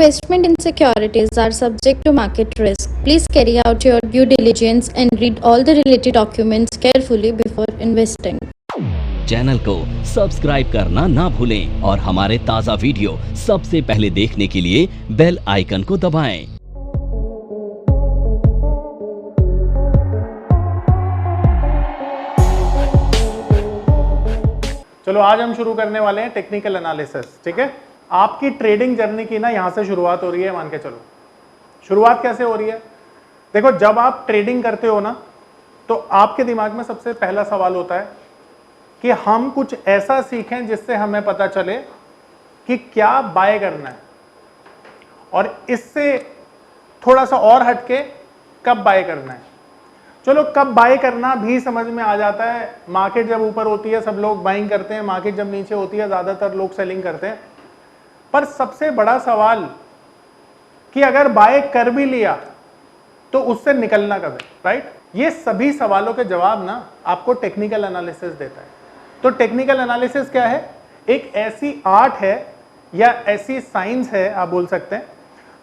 Investment in securities are subject to market risk. Please carry out your due diligence and read all the related documents carefully before investing. Channel को subscribe करना ना भूलें और हमारे ताज़ा video सबसे पहले देखने के लिए बेल आइकन को दबाएं। चलो आज हम शुरू करने वाले हैं टेक्निकल एनालिसिस। ठीक है, आपकी ट्रेडिंग जर्नी की ना यहां से शुरुआत हो रही है। मान के चलो शुरुआत कैसे हो रही है। देखो, जब आप ट्रेडिंग करते हो ना तो आपके दिमाग में सबसे पहला सवाल होता है कि हम कुछ ऐसा सीखें जिससे हमें पता चले कि क्या बाय करना है, और इससे थोड़ा सा और हटके कब बाय करना है। चलो, कब बाय करना भी समझ में आ जाता है। मार्केट जब ऊपर होती है सब लोग बाइंग करते हैं, मार्केट जब नीचे होती है ज्यादातर लोग सेलिंग करते हैं। पर सबसे बड़ा सवाल कि अगर बाय कर भी लिया तो उससे निकलना कब है, राइट। ये सभी सवालों के जवाब ना आपको टेक्निकल एनालिसिस देता है। तो टेक्निकल एनालिसिस क्या है? एक ऐसी आर्ट है या ऐसी साइंस है, आप बोल सकते हैं,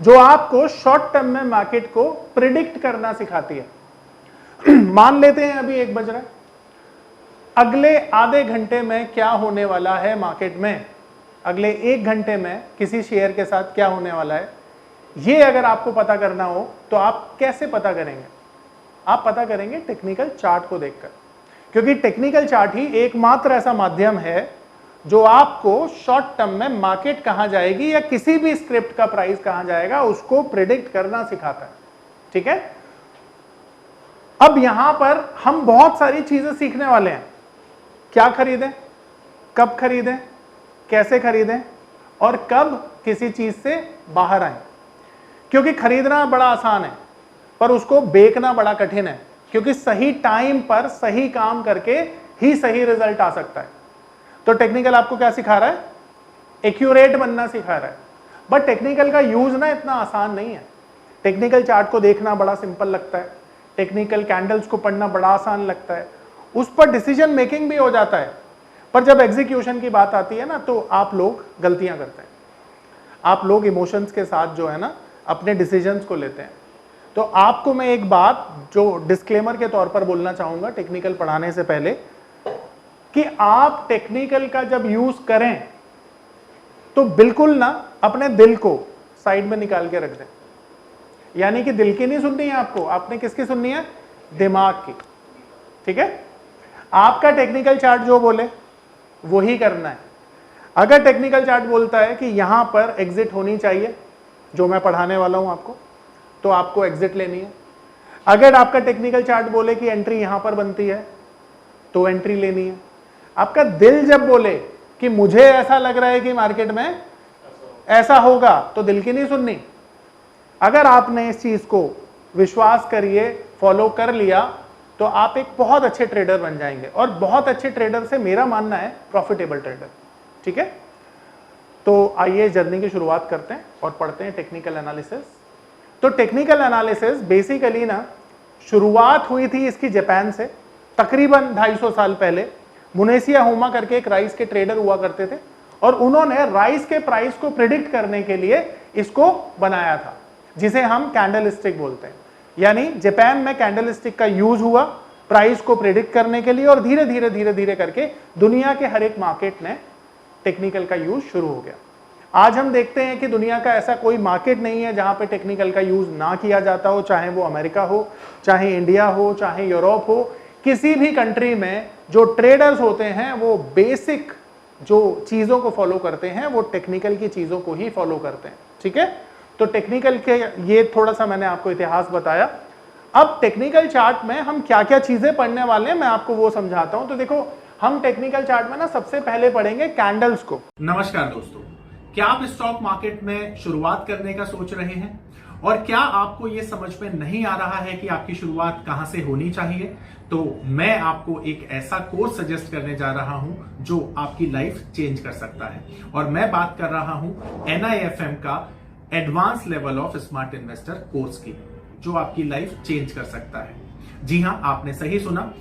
जो आपको शॉर्ट टर्म में मार्केट को प्रिडिक्ट करना सिखाती है। मान लेते हैं अभी 1 बज रहा है, अगले आधे घंटे में क्या होने वाला है मार्केट में, अगले 1 घंटे में किसी शेयर के साथ क्या होने वाला है, ये अगर आपको पता करना हो तो आप कैसे पता करेंगे? आप पता करेंगे टेक्निकल चार्ट को देखकर, क्योंकि टेक्निकल चार्ट ही एकमात्र ऐसा माध्यम है जो आपको शॉर्ट टर्म में मार्केट कहां जाएगी या किसी भी स्क्रिप्ट का प्राइस कहां जाएगा उसको प्रिडिक्ट करना सिखाता है। ठीक है, अब यहां पर हम बहुत सारी चीजें सीखने वाले हैं। क्या खरीदें, कब खरीदें, कैसे खरीदें और कब किसी चीज से बाहर आए। क्योंकि खरीदना बड़ा आसान है पर उसको बेचना बड़ा कठिन है, क्योंकि सही टाइम पर सही काम करके ही सही रिजल्ट आ सकता है। तो टेक्निकल आपको क्या सिखा रहा है? एक्यूरेट बनना सिखा रहा है। बट टेक्निकल का यूज ना इतना आसान नहीं है। टेक्निकल चार्ट को देखना बड़ा सिंपल लगता है, टेक्निकल कैंडल्स को पढ़ना बड़ा आसान लगता है, उस पर डिसीजन मेकिंग भी हो जाता है। पर जब एग्जीक्यूशन की बात आती है ना तो आप लोग गलतियां करते हैं। आप लोग इमोशंस के साथ जो है ना अपने डिसीजंस को लेते हैं। तो आपको मैं एक बात जो डिस्क्लेमर के तौर पर बोलना चाहूंगा टेक्निकल पढ़ाने से पहले, कि आप टेक्निकल का जब यूज करें तो बिल्कुल ना अपने दिल को साइड में निकाल के रख दें। यानी कि दिल की नहीं सुननी है आपको, आपने किसकी सुननी है? दिमाग की। ठीक है, आपका टेक्निकल चार्ट जो बोले वही करना है। अगर टेक्निकल चार्ट बोलता है कि यहां पर एग्जिट होनी चाहिए, जो मैं पढ़ाने वाला हूं आपको, तो आपको एग्जिट लेनी है। अगर आपका टेक्निकल चार्ट बोले कि एंट्री यहां पर बनती है तो एंट्री लेनी है। आपका दिल जब बोले कि मुझे ऐसा लग रहा है कि मार्केट में ऐसा होगा, तो दिल की नहीं सुननी। अगर आपने इस चीज को विश्वास करिए फॉलो कर लिया तो आप एक बहुत अच्छे ट्रेडर बन जाएंगे, और बहुत अच्छे ट्रेडर से मेरा मानना है प्रॉफिटेबल ट्रेडर। ठीक है, तो आइए जर्नी की शुरुआत करते हैं और पढ़ते हैं टेक्निकल एनालिसिस। तो टेक्निकल एनालिसिस बेसिकली ना शुरुआत हुई थी इसकी जापान से, तकरीबन 250 साल पहले। मुनेसिया होमा करके एक राइस के ट्रेडर हुआ करते थे, और उन्होंने राइस के प्राइस को प्रिडिक्ट करने के लिए इसको बनाया था, जिसे हम कैंडलस्टिक बोलते हैं। यानी जापान में कैंडलस्टिक का यूज हुआ प्राइस को प्रिडिक्ट करने के लिए, और धीरे धीरे धीरे धीरे करके दुनिया के हर एक मार्केट में टेक्निकल का यूज शुरू हो गया। आज हम देखते हैं कि दुनिया का ऐसा कोई मार्केट नहीं है जहां पे टेक्निकल का यूज ना किया जाता हो, चाहे वो अमेरिका हो, चाहे इंडिया हो, चाहे यूरोप हो। किसी भी कंट्री में जो ट्रेडर्स होते हैं वो बेसिक जो चीजों को फॉलो करते हैं वो टेक्निकल की चीजों को ही फॉलो करते हैं। ठीक है, तो टेक्निकल के ये थोड़ा सा मैंने आपको इतिहास बताया। अब टेक्निकल चार्ट में हम क्या क्या चीजें पढ़ने वाले हैं मैं आपको वो समझाता हूं। तो देखो, हम टेक्निकल चार्ट में ना सबसे पहले पढ़ेंगे कैंडल्स को। नमस्कार दोस्तों, क्या आप स्टॉक मार्केट में शुरुआत करने का सोच रहे हैं और क्या आपको यह समझ में नहीं आ रहा है कि आपकी शुरुआत कहां से होनी चाहिए? तो मैं आपको एक ऐसा कोर्स सजेस्ट करने जा रहा हूं जो आपकी लाइफ चेंज कर सकता है, और मैं बात कर रहा हूं NIFM का advance level of smart investor course की, जो आपकी लाइफ चेंज कर सकता है। जी हां, आपने सही सुना,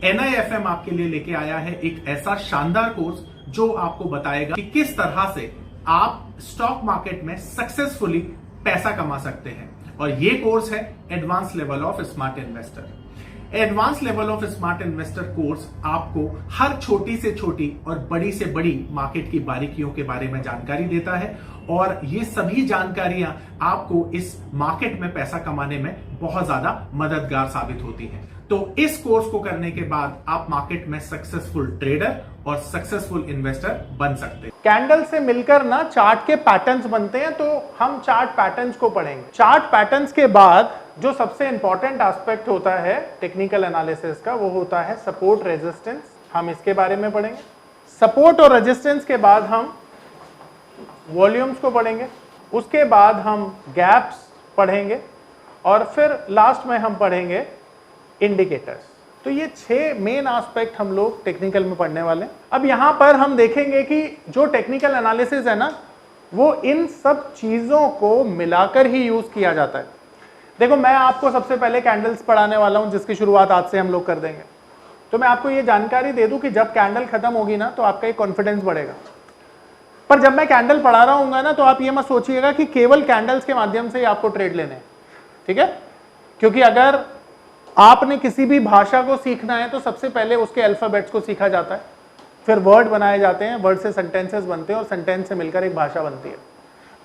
NIFM आपके लिए लेके आया है एक ऐसा शानदार कोर्स जो आपको बताएगा कि किस तरह से आप स्टॉक मार्केट में सक्सेसफुली पैसा कमा सकते हैं। और ये कोर्स है advance level of smart investor. Advance level of smart investor course आपको हर छोटी से छोटी और बड़ी से बड़ी मार्केट की बारीकियों के बारे में जानकारी देता है, और ये सभी जानकारियां आपको इस मार्केट में पैसा कमाने में बहुत ज्यादा मददगार साबित होती हैं। तो इस कोर्स को करने के बाद आप मार्केट में सक्सेसफुल ट्रेडर और सक्सेसफुल इन्वेस्टर बन सकते हैं। कैंडल से मिलकर ना चार्ट के पैटर्न्स बनते हैं, तो हम चार्ट पैटर्न्स को पढ़ेंगे। चार्ट पैटर्न्स के बाद जो सबसे इंपॉर्टेंट एस्पेक्ट होता है टेक्निकल एनालिसिस का, वो होता है सपोर्ट रेजिस्टेंस। हम इसके बारे में पढ़ेंगे। सपोर्ट और रेजिस्टेंस के बाद हम वॉल्यूम्स को पढ़ेंगे, उसके बाद हम गैप्स पढ़ेंगे, और फिर लास्ट में हम पढ़ेंगे इंडिकेटर्स। तो ये 6 मेन एस्पेक्ट हम लोग टेक्निकल में पढ़ने वाले हैं। अब यहां पर हम देखेंगे कि जो टेक्निकल एनालिसिस है ना, वो इन सब चीजों को मिलाकर ही यूज किया जाता है। देखो, मैं आपको सबसे पहले कैंडल्स पढ़ाने वाला हूं, जिसकी शुरुआत आज से हम लोग कर देंगे। तो मैं आपको ये जानकारी दे दूं कि जब कैंडल खत्म होगी ना, तो आपका एक कॉन्फिडेंस बढ़ेगा। पर जब मैं कैंडल पढ़ा रहा हूँ ना, तो आप ये मत सोचिएगा कि केवल कैंडल्स के माध्यम से ही आपको ट्रेड लेने हैं, ठीक है? क्योंकि अगर आपने किसी भी भाषा को सीखना है, तो सबसे पहले उसके अल्फाबेट्स को सीखा जाता है, फिर वर्ड बनाए जाते हैं, वर्ड से सेंटेंसेस बनते हैं, और सेंटेंस से मिलकर एक भाषा बनती है।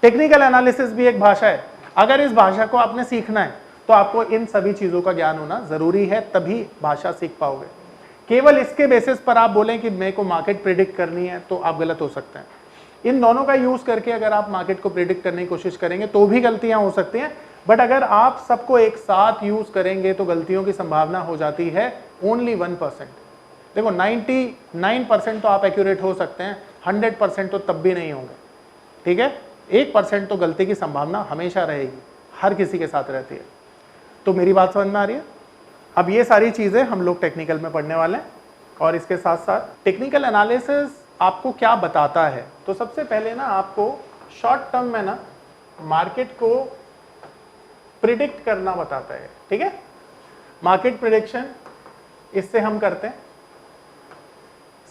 टेक्निकल एनालिसिस भी एक भाषा है। अगर इस भाषा को आपने सीखना है, तो आपको इन सभी चीजों का ज्ञान होना जरूरी है, तभी भाषा सीख पाओगे। केवल इसके बेसिस पर आप बोलें कि मेरे को मार्केट प्रिडिक्ट करनी है, तो आप गलत हो सकते हैं। इन दोनों का यूज करके अगर आप मार्केट को प्रिडिक्ट करने की कोशिश करेंगे, तो भी गलतियां हो सकती हैं, बट अगर आप सबको एक साथ यूज करेंगे, तो गलतियों की संभावना हो जाती है ओनली 1%। देखो, 99% तो आप एक्यूरेट हो सकते हैं, 100% तो तब भी नहीं होंगे, ठीक है? 1% तो गलती की संभावना हमेशा रहेगी, हर किसी के साथ रहती है। तो मेरी बात समझ में आ रही है? अब ये सारी चीजें हम लोग टेक्निकल में पढ़ने वाले हैं, और इसके साथ साथ टेक्निकल एनालिसिस आपको क्या बताता है। तो सबसे पहले ना, आपको शॉर्ट टर्म में ना मार्केट को प्रिडिक्ट करना बताता है, ठीक है? मार्केट प्रिडिक्शन इससे हम करते हैं।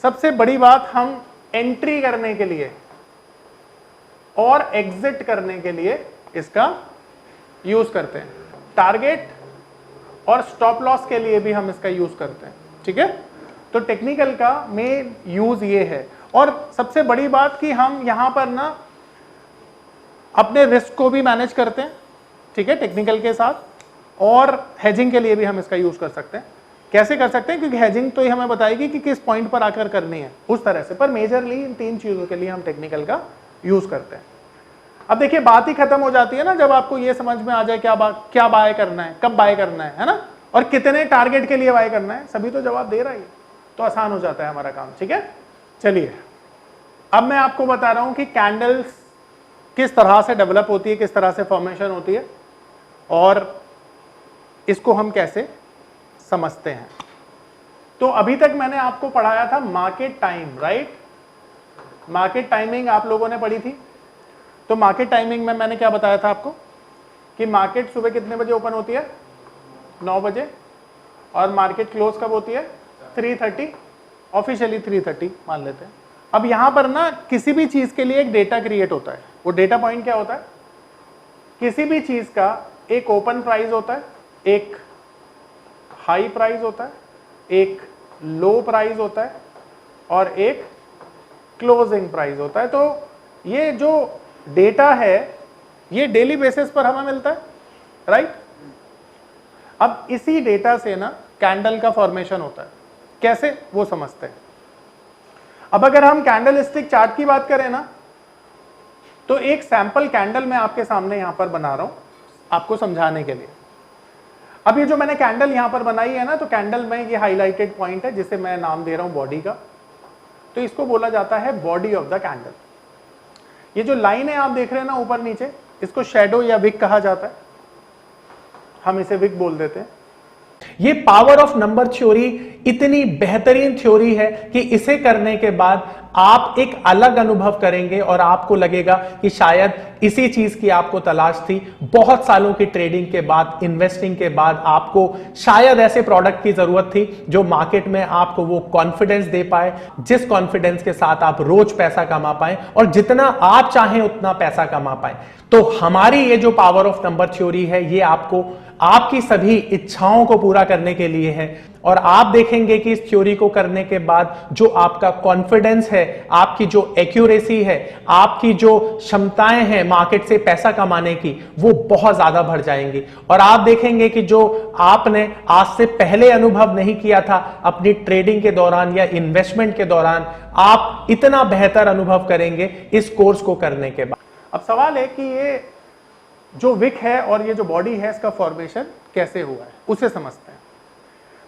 सबसे बड़ी बात, हम एंट्री करने के लिए और एग्जिट करने के लिए इसका यूज करते हैं। टारगेट और स्टॉप लॉस के लिए भी हम इसका यूज करते हैं, ठीक है? तो टेक्निकल का मेन यूज ये है। और सबसे बड़ी बात कि हम यहां पर ना अपने रिस्क को भी मैनेज करते हैं, ठीक है, टेक्निकल के साथ, और हेजिंग के लिए भी हम इसका यूज कर सकते हैं। कैसे कर सकते हैं? क्योंकि हेजिंग तो ही हमें बताएगी कि किस पॉइंट पर आकर करनी है, उस तरह से। पर मेजरली इन 3 चीजों के लिए हम टेक्निकल का यूज करते हैं। अब देखिए, बात ही खत्म हो जाती है ना जब आपको ये समझ में आ जाए क्या बाय करना है, कब बाय करना है ना, और कितने टारगेट के लिए बाय करना है। सभी तो जवाब दे रहा है, तो आसान हो जाता है हमारा काम, ठीक है? चलिए, अब मैं आपको बता रहा हूं कि कैंडल्स किस तरह से डेवलप होती है, किस तरह से फॉर्मेशन होती है, और इसको हम कैसे समझते हैं। तो अभी तक मैंने आपको पढ़ाया था market time, right? Market timing आप लोगों ने पढ़ी थी। तो मार्केट टाइमिंग में मैंने क्या बताया था आपको कि मार्केट सुबह कितने बजे ओपन होती है? 9 बजे। और मार्केट क्लोज कब होती है? 3:30, ऑफिशियली 3:30 मान लेते हैं। अब यहां पर ना किसी भी चीज के लिए एक डेटा क्रिएट होता है। वो डेटा पॉइंट क्या होता है? किसी भी चीज का एक ओपन प्राइस होता है, एक हाई प्राइस होता है, एक लो प्राइस होता है, और एक क्लोजिंग प्राइस होता है। तो ये जो डेटा है, ये डेली बेसिस पर हमें मिलता है, राइट? अब इसी डेटा से ना कैंडल का फॉर्मेशन होता है। कैसे, वो समझते हैं। अब अगर हम कैंडल स्टिक चार्ट की बात करें ना, तो एक सैंपल कैंडल मैं आपके सामने यहां पर बना रहा हूं आपको समझाने के लिए। अब ये जो मैंने कैंडल यहां पर बनाई है ना, तो कैंडल में ये हाईलाइटेड पॉइंट है, जिसे मैं नाम दे रहा हूं बॉडी का। तो इसको बोला जाता है बॉडी ऑफ द कैंडल। ये जो लाइन है आप देख रहे हैं ना ऊपर नीचे, इसको शैडो या विक कहा जाता है, हम इसे विक बोल देते हैं। ये पावर ऑफ नंबर थ्योरी इतनी बेहतरीन थ्योरी है कि इसे करने के बाद आप एक अलग अनुभव करेंगे और आपको लगेगा कि शायद इसी चीज की आपको तलाश थी। बहुत सालों की ट्रेडिंग के बाद, इन्वेस्टिंग के बाद आपको शायद ऐसे प्रोडक्ट की जरूरत थी जो मार्केट में आपको वो कॉन्फिडेंस दे पाए, जिस कॉन्फिडेंस के साथ आप रोज पैसा कमा पाए और जितना आप चाहें उतना पैसा कमा पाए। तो हमारी ये जो पावर ऑफ नंबर थ्योरी है, ये आपको आपकी सभी इच्छाओं को पूरा करने के लिए है। और आप देखेंगे कि इस थ्योरी को करने के बाद जो आपका कॉन्फिडेंस है, आपकी जो एक्यूरेसी है, आपकी जो क्षमताएं हैं मार्केट से पैसा कमाने की, वो बहुत ज्यादा बढ़ जाएंगी। और आप देखेंगे कि जो आपने आज से पहले अनुभव नहीं किया था अपनी ट्रेडिंग के दौरान या इन्वेस्टमेंट के दौरान, आप इतना बेहतर अनुभव करेंगे इस कोर्स को करने के बाद। अब सवाल है कि ये जो विक है और ये जो बॉडी है, इसका फॉर्मेशन कैसे हुआ है, उसे समझते हैं।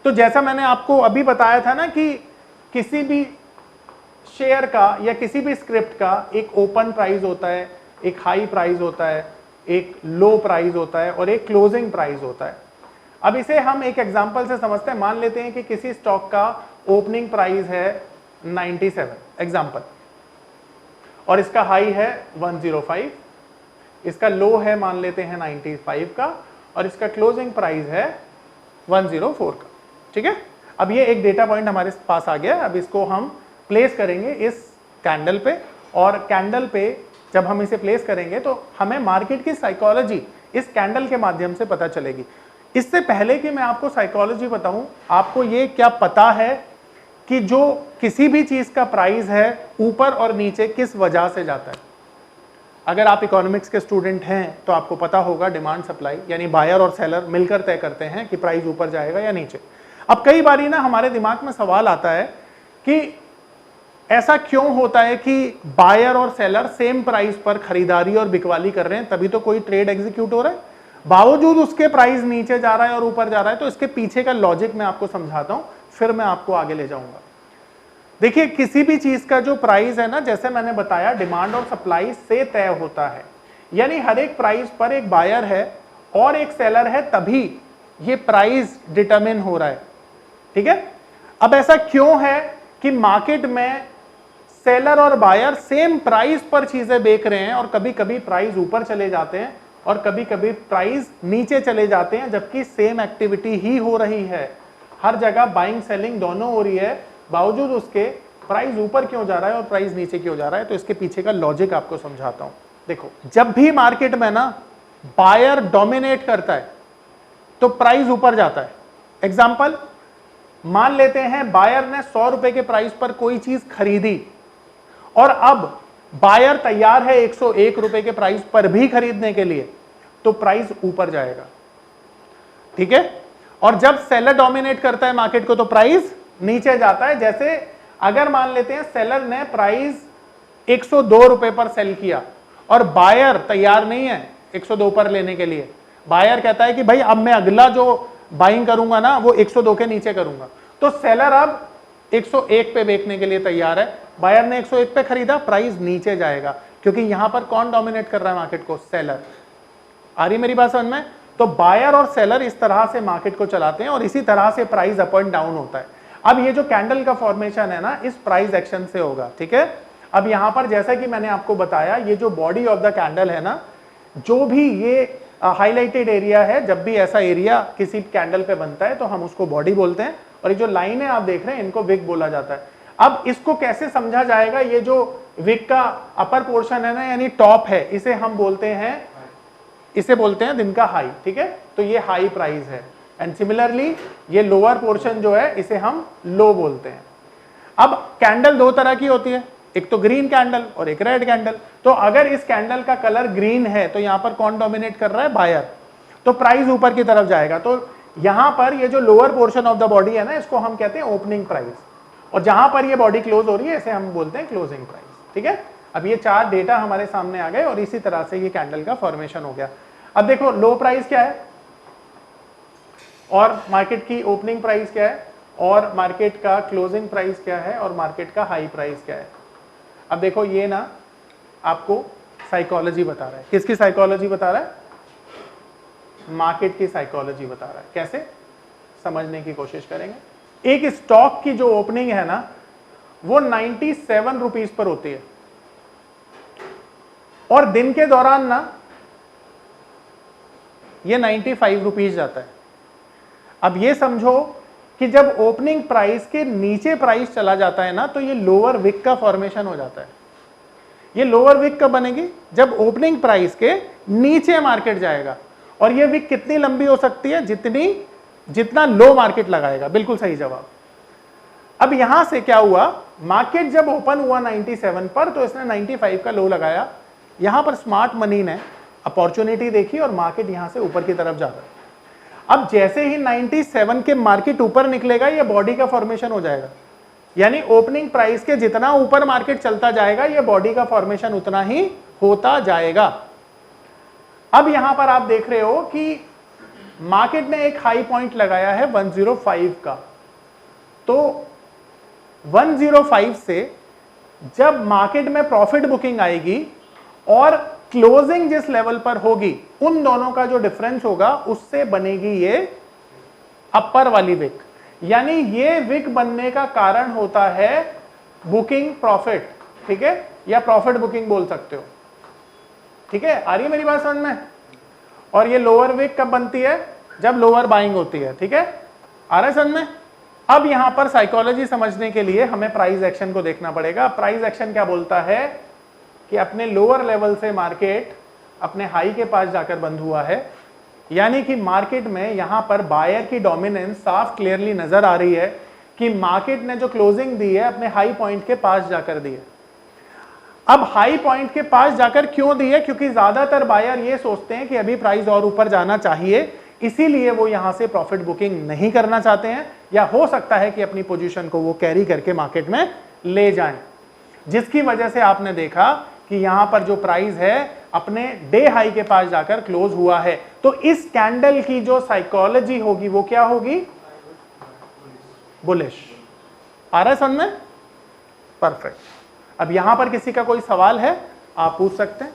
तो जैसा मैंने आपको अभी बताया था ना कि किसी भी शेयर का या किसी भी स्क्रिप्ट का एक ओपन प्राइस होता है, एक हाई प्राइस होता है, एक लो प्राइस होता है और एक क्लोजिंग प्राइस होता है। अब इसे हम एक एग्जांपल से समझते हैं। मान लेते हैं कि किसी स्टॉक का ओपनिंग प्राइस है 97 एग्जांपल, और इसका हाई है 105, इसका लो है मान लेते हैं 95 का, और इसका क्लोजिंग प्राइस है 104 का। ठीक है, अब ये एक डेटा पॉइंट हमारे पास आ गया। अब इसको हम प्लेस करेंगे इस कैंडल पे, और कैंडल पे जब हम इसे प्लेस करेंगे तो हमें मार्केट की साइकोलॉजी इस कैंडल के माध्यम से पता चलेगी। इससे पहले कि मैं आपको साइकोलॉजी बताऊं, आपको ये क्या पता है कि जो किसी भी चीज का प्राइस है ऊपर और नीचे किस वजह से जाता है? अगर आप इकोनॉमिक्स के स्टूडेंट हैं तो आपको पता होगा डिमांड सप्लाई, यानी बायर और सेलर मिलकर तय करते हैं कि प्राइस ऊपर जाएगा या नीचे। अब कई बारी ना हमारे दिमाग में सवाल आता है कि ऐसा क्यों होता है कि बायर और सेलर सेम प्राइस पर खरीदारी और बिकवाली कर रहे हैं, तभी तो कोई ट्रेड एग्जीक्यूट हो रहा है, बावजूद उसके प्राइस नीचे जा रहा है और ऊपर जा रहा है। तो इसके पीछे का लॉजिक मैं आपको समझाता हूं, फिर मैं आपको आगे ले जाऊंगा। देखिए, किसी भी चीज का जो प्राइस है ना, जैसे मैंने बताया, डिमांड और सप्लाई से तय होता है। यानी हर एक प्राइस पर एक बायर है और एक सेलर है, तभी ये प्राइस डिटरमिन हो रहा है। ठीक है, अब ऐसा क्यों है कि मार्केट में सेलर और बायर सेम प्राइस पर चीजें बेच रहे हैं और कभी कभी प्राइस ऊपर चले जाते हैं और कभी कभी प्राइस नीचे चले जाते हैं, जबकि सेम एक्टिविटी ही हो रही है, हर जगह बाइंग सेलिंग दोनों हो रही है, बावजूद उसके प्राइस ऊपर क्यों जा रहा है और प्राइस नीचे क्यों जा रहा है? तो इसके पीछे का लॉजिक आपको समझाता हूं। देखो, जब भी मार्केट में ना बायर डोमिनेट करता है तो प्राइस ऊपर जाता है। एग्जांपल, मान लेते हैं बायर ने 100 रुपए के प्राइस पर कोई चीज खरीदी और अब बायर तैयार है 101 रुपए के प्राइस पर भी खरीदने के लिए, तो प्राइस ऊपर जाएगा। ठीक है, और जब सेलर डोमिनेट करता है मार्केट को तो प्राइस नीचे जाता है। जैसे अगर मान लेते हैं सेलर ने प्राइस 102 रुपए पर सेल किया और बायर तैयार नहीं है 102 पर लेने के लिए, बायर कहता है कि भाई अब मैं अगला जो बाइंग करूंगा ना वो 102 के नीचे करूंगा, तो सेलर अब 101 पे बेचने के लिए तैयार है। बायर ने 101 पे खरीदा, प्राइस नीचे जाएगा, क्योंकि यहां पर कौन डोमिनेट कर रहा है मार्केट को? सेलर। आ रही मेरी बात समझ में? तो बायर और सेलर इस तरह से मार्केट को चलाते हैं और इसी तरह से प्राइस अप एंड डाउन होता है। अब ये जो कैंडल का फॉर्मेशन है ना, इस प्राइस एक्शन से होगा। ठीक है, अब यहां पर जैसा कि मैंने आपको बताया, ये जो बॉडी ऑफ द कैंडल है ना, जो भी ये हाईलाइटेड एरिया है, जब भी ऐसा एरिया किसी कैंडल पे बनता है तो हम उसको बॉडी बोलते हैं, और ये जो लाइन है आप देख रहे हैं इनको विक बोला जाता है। अब इसको कैसे समझा जाएगा? ये जो विक का अपर पोर्शन है ना, यानी टॉप है, इसे हम बोलते हैं दिन का हाई। ठीक है, तो ये हाई प्राइस है, एंड सिमिलरली ये लोअर पोर्शन जो है इसे हम लो बोलते हैं। अब कैंडल दो तरह की होती है, एक तो ग्रीन कैंडल और एक रेड कैंडल। तो अगर इस कैंडल का कलर ग्रीन है तो यहां पर कौन डोमिनेट कर रहा है? बायर, तो प्राइस ऊपर की तरफ जाएगा। तो यहां पर ये जो lower portion of the body है ना, इसको हम कहते हैं ओपनिंग प्राइस, और जहां पर ये बॉडी क्लोज हो रही है इसे हम बोलते हैं क्लोजिंग प्राइस। ठीक है, अब ये चार डेटा हमारे सामने आ गए और इसी तरह से ये कैंडल का फॉर्मेशन हो गया। अब देखो, लो प्राइस क्या है और मार्केट की ओपनिंग प्राइस क्या है और मार्केट का क्लोजिंग प्राइस क्या है और मार्केट का हाई प्राइस क्या है। अब देखो, ये ना आपको साइकोलॉजी बता रहा है। किसकी साइकोलॉजी बता रहा है? मार्केट की साइकोलॉजी बता रहा है। कैसे समझने की कोशिश करेंगे? एक स्टॉक की जो ओपनिंग है ना, वो 97 रुपीज पर होती है, और दिन के दौरान ना ये 95 रुपीज जाता है। अब ये समझो कि जब ओपनिंग प्राइस के नीचे प्राइस चला जाता है ना, तो ये लोअर विक का फॉर्मेशन हो जाता है। ये लोअर विक कब बनेगी? जब ओपनिंग प्राइस के नीचे मार्केट जाएगा। और ये विक कितनी लंबी हो सकती है? जितना लो मार्केट लगाएगा। बिल्कुल सही जवाब। अब यहां से क्या हुआ, मार्केट जब ओपन हुआ 97 पर, तो इसने 95 का लो लगाया। यहां पर स्मार्ट मनी ने अपॉर्चुनिटी देखी और मार्केट यहां से ऊपर की तरफ जा रहा है। अब जैसे ही 97 के मार्केट ऊपर निकलेगा, ये बॉडी का फॉर्मेशन हो जाएगा। यानी ओपनिंग प्राइस के जितना ऊपर मार्केट चलता जाएगा, ये बॉडी का फॉर्मेशन उतना ही होता जाएगा। अब यहां पर आप देख रहे हो कि मार्केट ने एक हाई पॉइंट लगाया है 105 का। तो 105 से जब मार्केट में प्रॉफिट बुकिंग आएगी और क्लोजिंग जिस लेवल पर होगी, उन दोनों का जो डिफरेंस होगा, उससे बनेगी ये अपर वाली विक। यानी ये विक बनने का कारण होता है बुकिंग प्रॉफिट, ठीक है, या प्रॉफिट बुकिंग बोल सकते हो। ठीक है, आ रही है मेरी बात समझ में? और ये लोअर विक कब बनती है? जब लोअर बाइंग होती है। ठीक है, आ रहा है समझ में? अब यहां पर साइकोलॉजी समझने के लिए हमें प्राइस एक्शन को देखना पड़ेगा। प्राइस एक्शन क्या बोलता है कि अपने लोअर लेवल से मार्केट अपने हाई के पास जाकर बंद हुआ है, यानी कि मार्केट में यहां पर बायर की डोमिनेंस साफ क्लियरली नजर आ रही है कि मार्केट ने जो क्लोजिंग दी है अपने हाई पॉइंट के पास जाकर दी है। अब हाई पॉइंट के पास जाकर क्यों दी है? क्योंकि ज्यादातर बायर ये सोचते हैं कि अभी प्राइस और ऊपर जाना चाहिए, इसीलिए वो यहां से प्रॉफिट बुकिंग नहीं करना चाहते हैं, या हो सकता है कि अपनी पोजीशन को वो कैरी करके मार्केट में ले जाएं, जिसकी वजह से आपने देखा कि यहां पर जो प्राइस है अपने डे हाई के पास जाकर क्लोज हुआ है। तो इस कैंडल की जो साइकोलॉजी होगी वो क्या होगी? बुलिश। आ रहा है समझ में? परफेक्ट। अब यहां पर किसी का कोई सवाल है, आप पूछ सकते हैं।